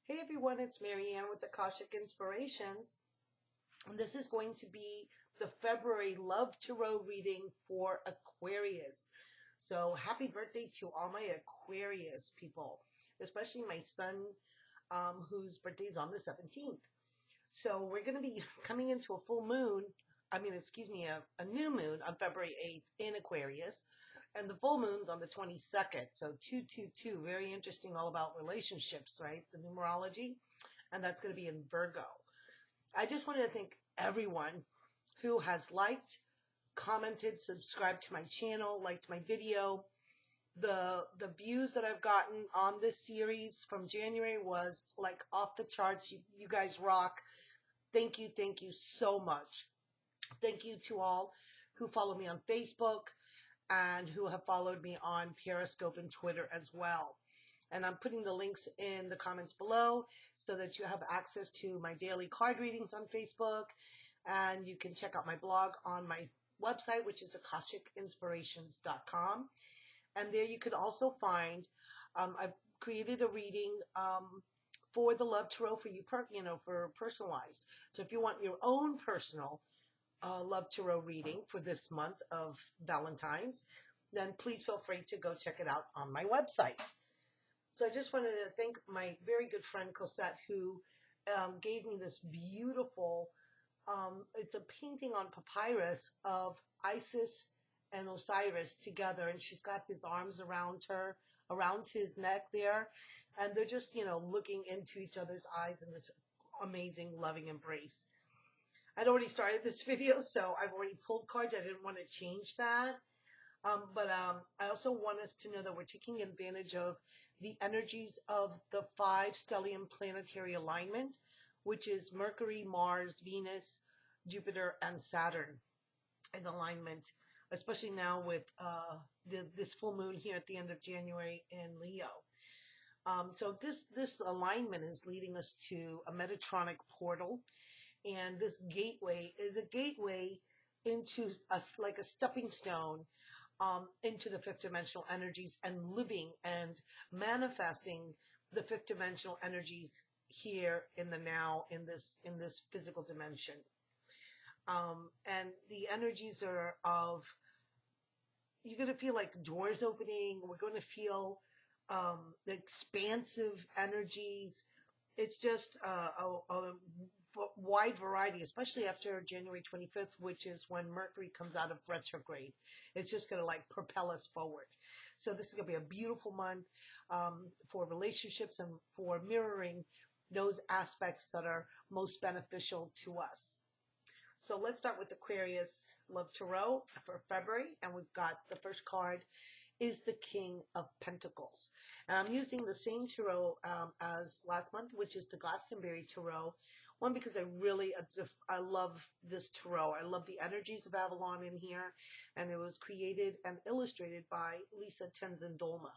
Hey everyone, it's Marianne with Akashic Inspirations. And this is going to be the February Love Tarot reading for Aquarius. So happy birthday to all my Aquarius people, especially my son, whose birthday is on the 17th. So we're going to be coming into a full moon, a new moon on February 8th in Aquarius. And the full moon's on the 22nd. So 222, very interesting, all about relationships, right? The numerology. And that's going to be in Virgo. I just wanted to thank everyone who has liked, commented, subscribed to my channel, liked my video. The views that I've gotten on this series from January was like off the charts. You guys rock. Thank you so much. Thank you to all who follow me on Facebook and who have followed me on Periscope and Twitter as well. And I'm putting the links in the comments below so that you have access to my daily card readings on Facebook, and you can check out my blog on my website, which is akashicinspirations.com. And there you could also find, I've created a reading for the Love Tarot for you, for personalized. So if you want your own personal Love Tarot reading for this month of Valentine's, then please feel free to go check it out on my website. So I just wanted to thank my very good friend Cosette, who gave me this beautiful, it's a painting on papyrus of Isis and Osiris together, and she's got his arms around her, around his neck there, and they're just, looking into each other's eyes in this amazing loving embrace. I'd already started this video, so I've already pulled cards. I didn't want to change that. But I also want us to know that we're taking advantage of the energies of the 5 stellium planetary alignment, which is Mercury, Mars, Venus, Jupiter, and Saturn in alignment, especially now with this full moon here at the end of January in Leo. So this alignment is leading us to a Metatronic portal. And this gateway is a gateway into like a stepping stone into the fifth dimensional energies and living and manifesting the fifth dimensional energies here in the now, in this physical dimension. And the energies are of, you're going to feel like doors opening. We're going to feel the expansive energies. It's just a wide variety, especially after January 25th, which is when Mercury comes out of retrograde. It's just going to like propel us forward. So this is going to be a beautiful month for relationships and for mirroring those aspects that are most beneficial to us. So let's start with Aquarius Love Tarot for February, and we've got the first card is the King of Pentacles. And I'm using the same tarot as last month, which is the Glastonbury Tarot. One, because I love this tarot. I love the energies of Avalon in here. And it was created and illustrated by Lisa Tenzin Dolma.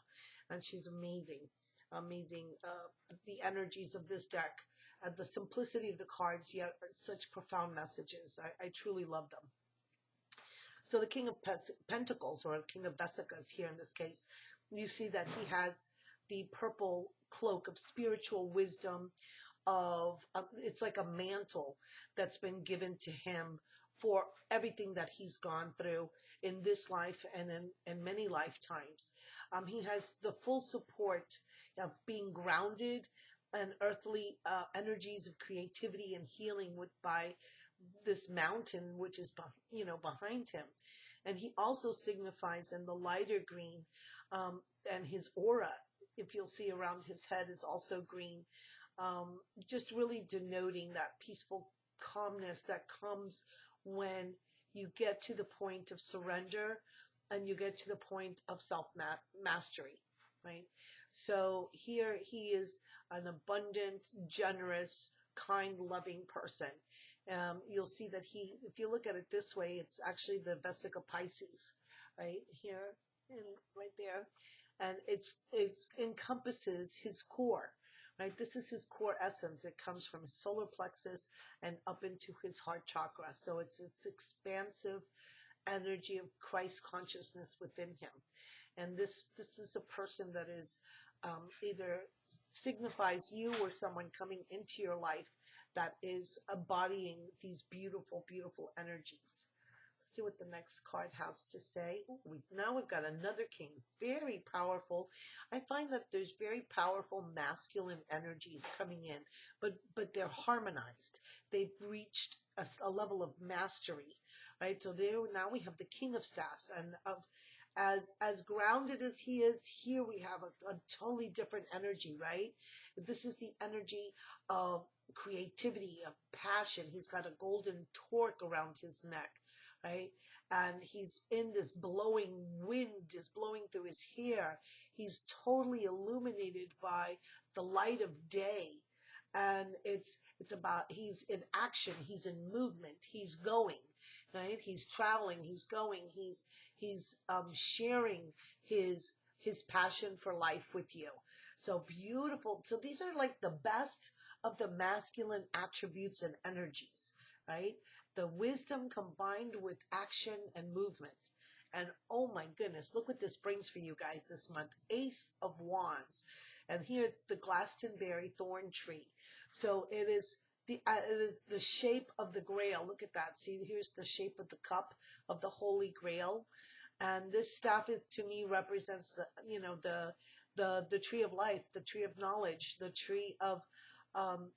And she's amazing. Amazing. The energies of this deck. The simplicity of the cards, yet such profound messages. I truly love them. So the King of Pentacles, or King of Vesicas here in this case, you see that he has the purple cloak of spiritual wisdom, it's like a mantle that's been given to him for everything that he's gone through in this life and in many lifetimes. He has the full support of being grounded and earthly energies of creativity and healing by this mountain, which is behind him. And he also signifies in the lighter green, and his aura, if you'll see around his head, is also green, just really denoting that peaceful calmness that comes when you get to the point of surrender and you get to the point of self-mastery, right? So here he is an abundant, generous, kind, loving person. You'll see that if you look at it this way, it's actually the Vesica Pisces, right here and right there, and it encompasses his core, right? This is his core essence. It comes from his solar plexus and up into his heart chakra. So it's expansive energy of Christ consciousness within him. And this is a person that is either signifies you or someone coming into your life that is embodying these beautiful, beautiful energies. See what the next card has to say. Ooh, now we've got another king, very powerful. I find that there's very powerful masculine energies coming in, but they're harmonized. They've reached a level of mastery, right? So there now we have the King of Staffs, and as grounded as he is, here we have a totally different energy, right? This is the energy of creativity, of passion. He's got a golden torque around his neck, right? And he's in this blowing wind is blowing through his hair. He's totally illuminated by the light of day. And it's about, he's in action, he's in movement, he's going, right? He's traveling, he's going, he's sharing his passion for life with you. So beautiful. So these are like the best of the masculine attributes and energies, right? The wisdom combined with action and movement. And oh my goodness, look what this brings for you guys this month. Ace of Wands. And here it's the Glastonbury thorn tree. So it is the shape of the Grail. Look at that. See, here's the shape of the cup of the Holy Grail. And this staff is, to me, represents the tree of life, the tree of knowledge, the tree of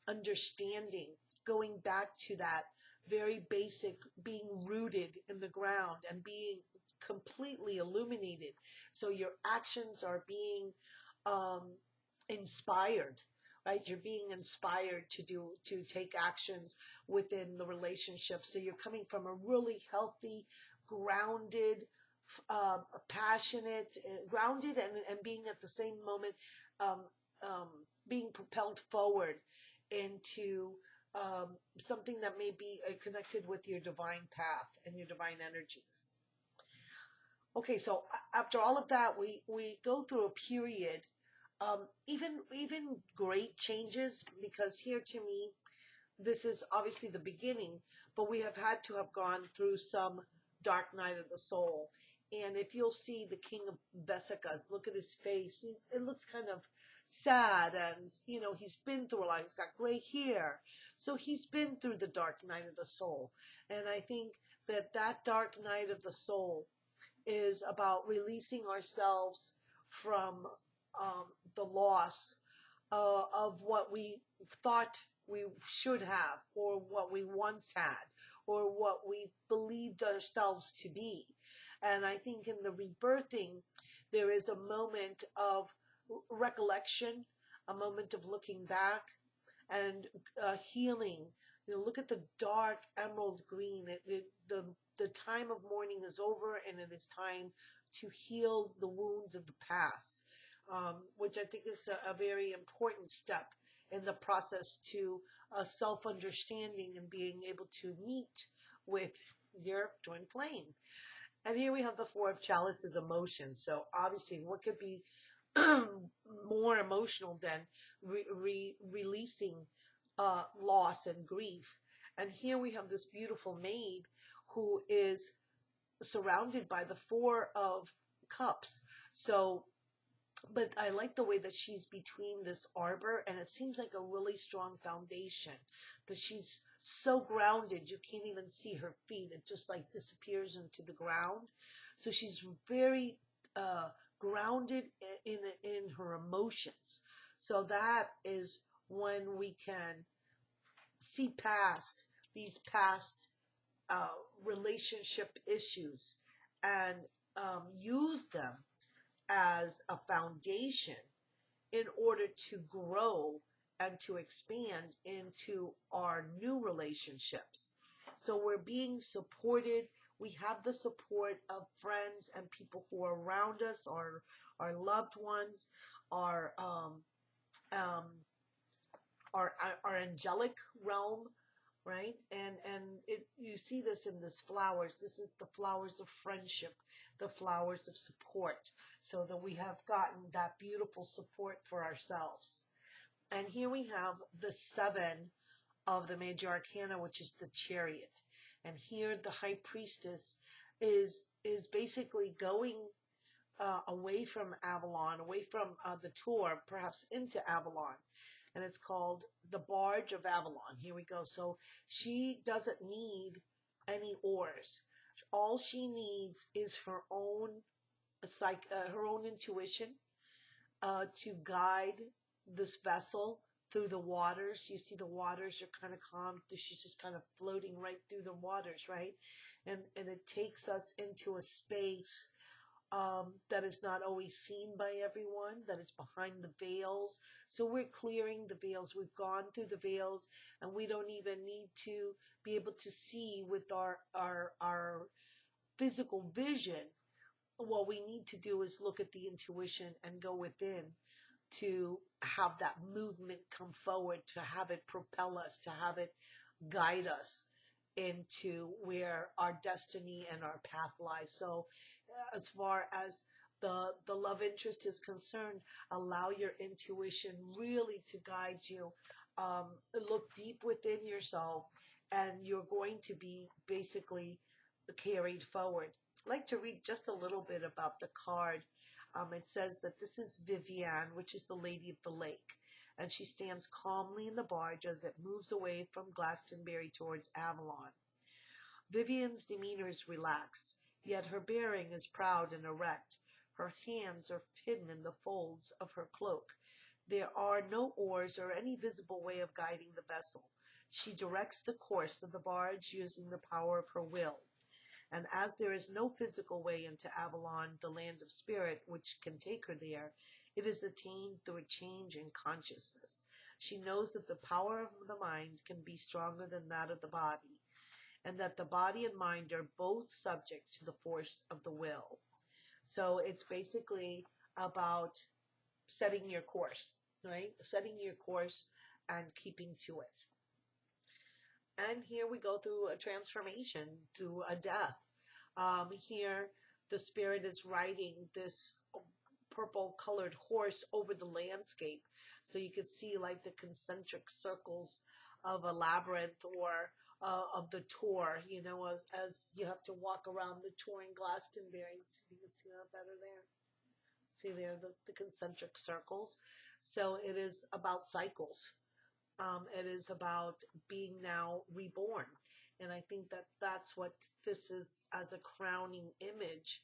understanding, going back to that very basic, being rooted in the ground and being completely illuminated. So your actions are being inspired, right? You're being inspired to take actions within the relationship. So you're coming from a really healthy, grounded, passionate, grounded, and being at the same moment um, being propelled forward into something that may be connected with your divine path and your divine energies. Okay, so after all of that, we go through a period, even great changes, because here to me, this is obviously the beginning, but we have had to have gone through some dark night of the soul. And if you'll see the King of Vesikas, look at his face. It looks kind of sad, and he's been through a lot. He's got gray hair, so he's been through the dark night of the soul. And I think that dark night of the soul is about releasing ourselves from the loss of what we thought we should have, or what we once had, or what we believed ourselves to be. And I think in the rebirthing, there is a moment of recollection, a moment of looking back, and healing. Look at the dark emerald green. The time of mourning is over, and it is time to heal the wounds of the past, which I think is a very important step in the process to self-understanding and being able to meet with your twin flame. And here we have the Four of Chalices, emotions. So obviously, what could be more emotional than releasing loss and grief? And here we have this beautiful maid who is surrounded by the Four of Cups. So, but I like the way that she's between this arbor, and it seems like a really strong foundation, that she's so grounded you can't even see her feet. It just like disappears into the ground. So she's very grounded in her emotions. So that is when we can see past these past relationship issues and use them as a foundation in order to grow and to expand into our new relationships. So we're being supported. We have the support of friends and people who are around us, our loved ones, our angelic realm, right? And you see this in this flowers. This is the flowers of friendship, the flowers of support, so that we have gotten that beautiful support for ourselves. And here we have the 7 of the major arcana, which is the Chariot. And here the High Priestess is basically going away from Avalon, away from the tour, perhaps into Avalon. And it's called The Barge of Avalon. Here we go. So she doesn't need any oars. All she needs is her own intuition to guide this vessel through the waters. You see the waters are kind of calm. She's just kind of floating right through the waters, right? And it takes us into a space that is not always seen by everyone, that is behind the veils. So we're clearing the veils. We've gone through the veils, and we don't even need to be able to see with our physical vision. What we need to do is look at the intuition and go within to have that movement come forward, to have it propel us, to have it guide us into where our destiny and our path lies. So as far as the love interest is concerned, allow your intuition really to guide you. Look deep within yourself, and you're going to be basically carried forward. I'd like to read just a little bit about the card. It says that this is Vivienne, which is the Lady of the Lake, and she stands calmly in the barge as it moves away from Glastonbury towards Avalon. Vivienne's demeanor is relaxed, yet her bearing is proud and erect. Her hands are hidden in the folds of her cloak. There are no oars or any visible way of guiding the vessel. She directs the course of the barge using the power of her will. And as there is no physical way into Avalon, the land of spirit, which can take her there, it is attained through a change in consciousness. She knows that the power of the mind can be stronger than that of the body, and that the body and mind are both subject to the force of the will. So it's basically about setting your course, right? Setting your course and keeping to it. And here we go through a transformation, through a death. Here the spirit is riding this purple colored horse over the landscape. So you can see like the concentric circles of a labyrinth, or of the tour, as you have to walk around the tour in Glastonbury. See if you can see that better there. See there, the concentric circles. So it is about cycles. It is about being now reborn. And I think that that's what this is, as a crowning image,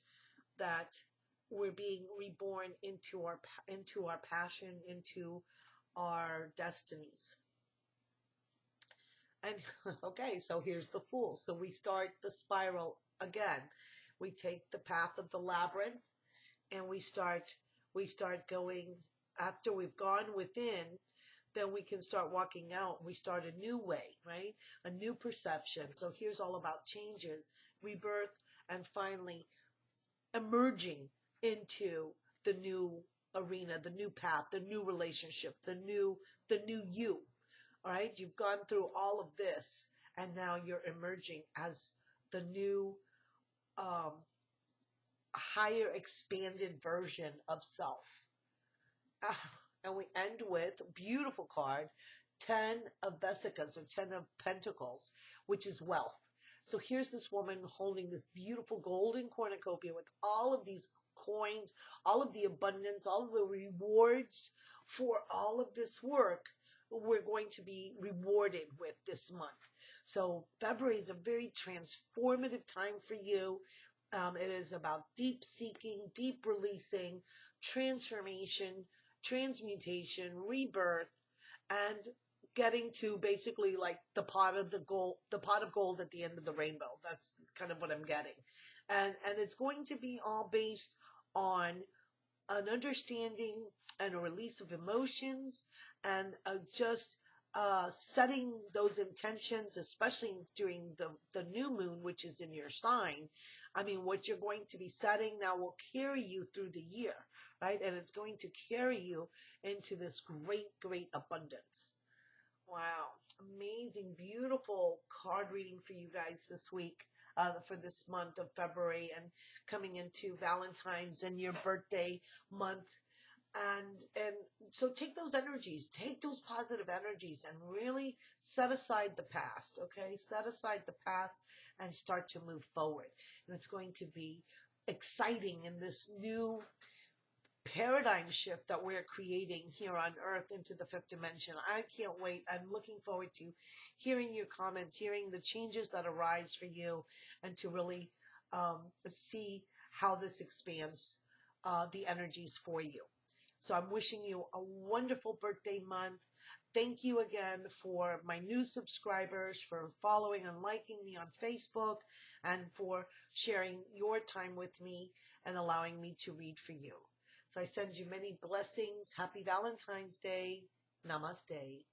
that we're being reborn into our passion, into our destinies. And okay, so here's the Fool. So we start the spiral again. We take the path of the labyrinth, and we start going. After we've gone within, then we can start walking out. We start a new way, right? A new perception. So here's all about changes, rebirth, and finally emerging into the new arena, the new path, the new relationship, the new you. All right, you've gone through all of this, and now you're emerging as the new, higher, expanded version of self. And we end with a beautiful card, 10 of Vesicas, or 10 of Pentacles, which is wealth. So here's this woman holding this beautiful golden cornucopia with all of these coins, all of the abundance, all of the rewards for all of this work we're going to be rewarded with this month. So February is a very transformative time for you. It is about deep seeking, deep releasing, transformation, transmutation, rebirth, and getting to basically like the pot of gold at the end of the rainbow. That's kind of what I'm getting. And it's going to be all based on an understanding and a release of emotions, and just setting those intentions, especially during the new moon, which is in your sign. I mean, what you're going to be setting now will carry you through the year, right? And it's going to carry you into this great, great abundance. Wow. Amazing, beautiful card reading for you guys this week, for this month of February, and coming into Valentine's and your birthday month. And so take those energies, take those positive energies, and really set aside the past, okay? Set aside the past and start to move forward. And it's going to be exciting in this new paradigm shift that we're creating here on Earth into the fifth dimension. I can't wait. I'm looking forward to hearing your comments, hearing the changes that arise for you, and to really see how this expands the energies for you. So I'm wishing you a wonderful birthday month. Thank you again for my new subscribers, for following and liking me on Facebook, and for sharing your time with me and allowing me to read for you. So I send you many blessings. Happy Valentine's Day. Namaste.